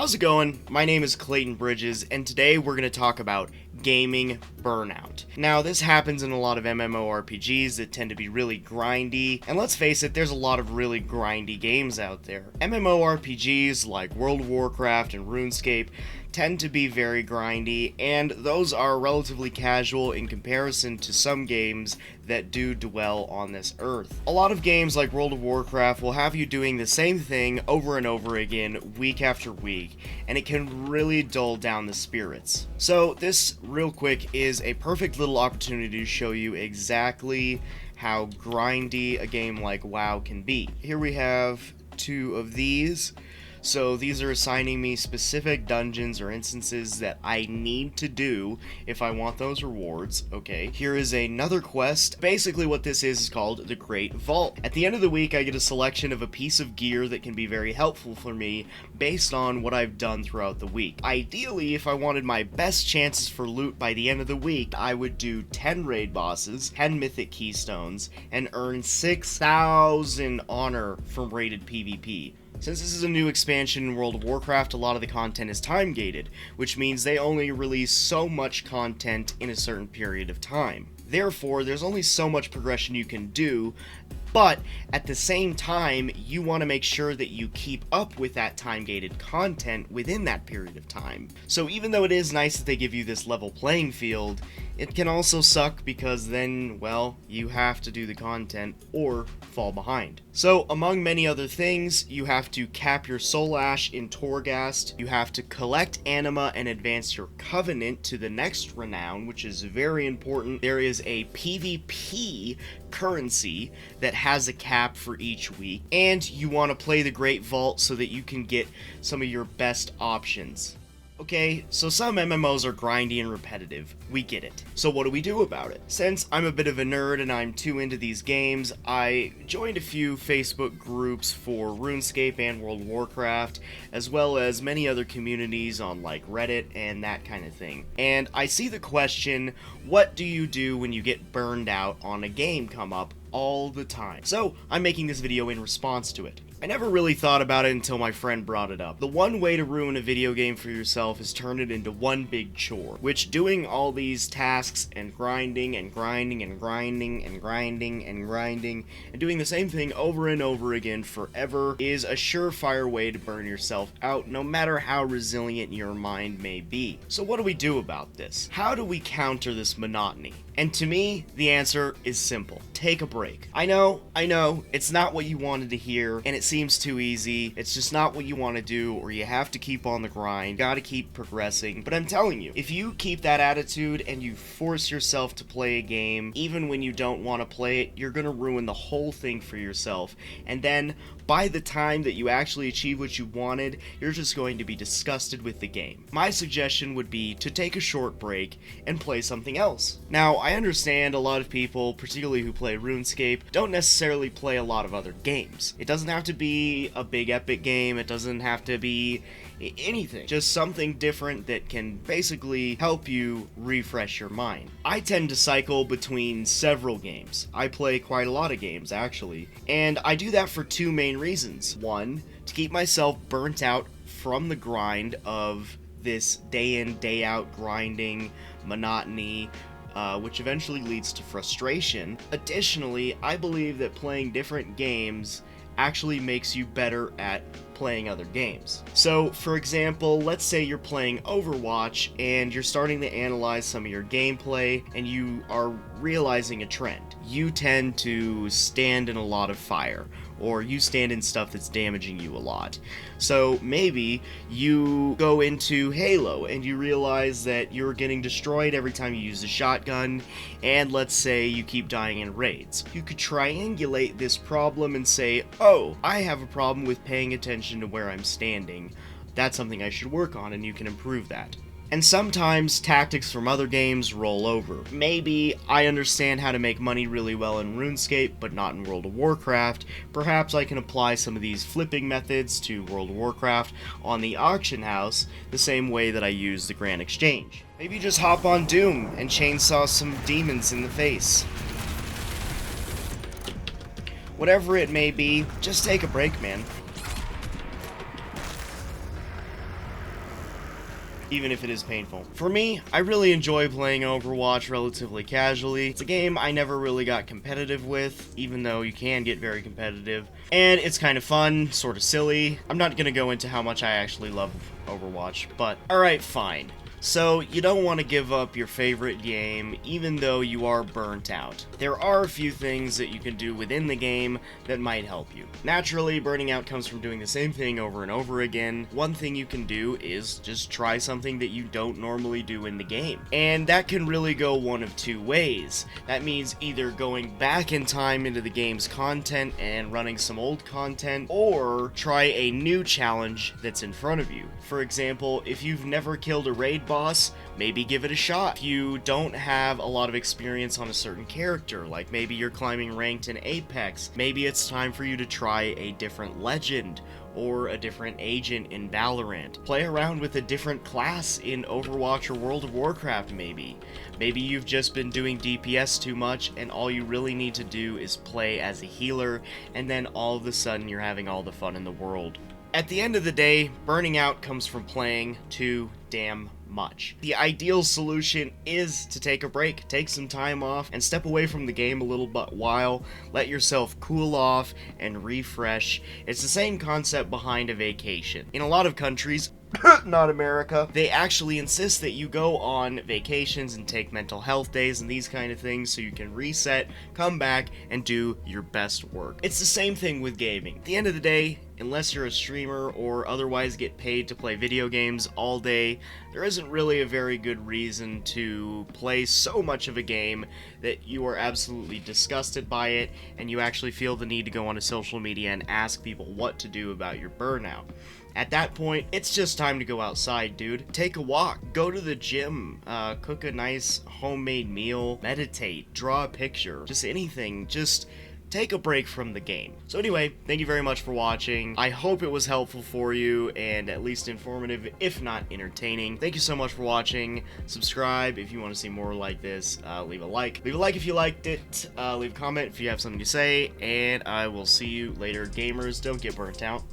How's it going? My name is Clayton Bridges, and today we're going to talk about gaming burnout. Now, this happens in a lot of MMORPGs that tend to be really grindy, and let's face it, there's a lot of really grindy games out there. MMORPGs like World of Warcraft and RuneScape tend to be very grindy, and those are relatively casual in comparison to some games that do dwell on this earth. A lot of games like World of Warcraft will have you doing the same thing over and over again, week after week, and it can really dull down the spirits. So this, real quick, is a perfect little opportunity to show you exactly how grindy a game like WoW can be. Here we have two of these. So these are assigning me specific dungeons or instances that I need to do if I want those rewards. Okay, here is another quest. Basically what this is called the Great Vault. At the end of the week, I get a selection of a piece of gear that can be very helpful for me based on what I've done throughout the week. Ideally, if I wanted my best chances for loot by the end of the week, I would do 10 raid bosses, 10 mythic keystones, and earn 6,000 honor from rated PvP. Since this is a new expansion in World of Warcraft, a lot of the content is time-gated, which means they only release so much content in a certain period of time. Therefore, there's only so much progression you can do, but at the same time, you want to make sure that you keep up with that time-gated content within that period of time. So even though it is nice that they give you this level playing field, it can also suck because then, well, you have to do the content or fall behind. So, among many other things, you have to cap your soul ash in Torghast, you have to collect anima and advance your covenant to the next renown, which is very important. There is a PvP currency that has a cap for each week, and you want to play the Great Vault so that you can get some of your best options. Okay, so some MMOs are grindy and repetitive. We get it. So what do we do about it? Since I'm a bit of a nerd and I'm too into these games, I joined a few Facebook groups for RuneScape and World of Warcraft, as well as many other communities on like Reddit and that kind of thing. And I see the question, what do you do when you get burned out on a game come up all the time? So I'm making this video in response to it. I never really thought about it until my friend brought it up. The one way to ruin a video game for yourself is turn it into one big chore, which doing all these tasks and grinding and grinding and grinding and grinding and grinding and doing the same thing over and over again forever is a surefire way to burn yourself out, no matter how resilient your mind may be. So what do we do about this? How do we counter this monotony? And to me, the answer is simple. Take a break. I know, it's not what you wanted to hear, and it seems too easy. It's just not what you want to do, or you have to keep on the grind. Gotta keep progressing. But I'm telling you, if you keep that attitude and you force yourself to play a game, even when you don't want to play it, you're gonna ruin the whole thing for yourself. And then, by the time that you actually achieve what you wanted, you're just going to be disgusted with the game. My suggestion would be to take a short break and play something else. Now, I understand a lot of people, particularly who play RuneScape, don't necessarily play a lot of other games. It doesn't have to be a big epic game, it doesn't have to be anything, just something different that can basically help you refresh your mind. I tend to cycle between several games. I play quite a lot of games, actually, and I do that for two main reasons. One, to keep myself burnt out from the grind of this day in, day out grinding, monotony, which eventually leads to frustration. Additionally, I believe that playing different games actually makes you better at playing other games. So, for example, let's say you're playing Overwatch and you're starting to analyze some of your gameplay and you are realizing a trend. You tend to stand in a lot of fire, or you stand in stuff that's damaging you a lot. So maybe you go into Halo and you realize that you're getting destroyed every time you use a shotgun, and let's say you keep dying in raids. You could triangulate this problem and say, oh, I have a problem with paying attention to where I'm standing. That's something I should work on, and you can improve that. And sometimes tactics from other games roll over. Maybe I understand how to make money really well in RuneScape, but not in World of Warcraft. Perhaps I can apply some of these flipping methods to World of Warcraft on the auction house, the same way that I use the Grand Exchange. Maybe just hop on Doom and chainsaw some demons in the face. Whatever it may be, just take a break, man. even if it is painful. For me, I really enjoy playing Overwatch relatively casually. It's a game I never really got competitive with, even though you can get very competitive. And it's kind of fun, sort of silly. I'm not gonna go into how much I actually love Overwatch, but alright, fine. So, you don't want to give up your favorite game, even though you are burnt out. There are a few things that you can do within the game that might help you. Naturally, burning out comes from doing the same thing over and over again. One thing you can do is just try something that you don't normally do in the game. And that can really go one of two ways. That means either going back in time into the game's content and running some old content, or try a new challenge that's in front of you. For example, if you've never killed a raid boss, maybe give it a shot. If you don't have a lot of experience on a certain character, like maybe you're climbing ranked in Apex, maybe it's time for you to try a different legend or a different agent in Valorant. Play around with a different class in Overwatch or World of Warcraft maybe. Maybe you've just been doing DPS too much and all you really need to do is play as a healer, and then all of a sudden you're having all the fun in the world. At the end of the day, burning out comes from playing too damn much. The ideal solution is to take a break, take some time off, and step away from the game a little while, let yourself cool off and refresh. It's the same concept behind a vacation. In a lot of countries, not America, they actually insist that you go on vacations and take mental health days and these kind of things so you can reset, come back, and do your best work. It's the same thing with gaming. At the end of the day, unless you're a streamer or otherwise get paid to play video games all day, there isn't really a very good reason to play so much of a game that you are absolutely disgusted by it and you actually feel the need to go onto social media and ask people what to do about your burnout. At that point, it's just time to go outside, dude. Take a walk, go to the gym, cook a nice homemade meal, meditate, draw a picture, just anything, just take a break from the game. So anyway, thank you very much for watching. I hope it was helpful for you and at least informative, if not entertaining. Thank you so much for watching. Subscribe if you want to see more like this. Leave a like. Leave a like if you liked it. Leave a comment if you have something to say. And I will see you later, gamers. Don't get burnt out.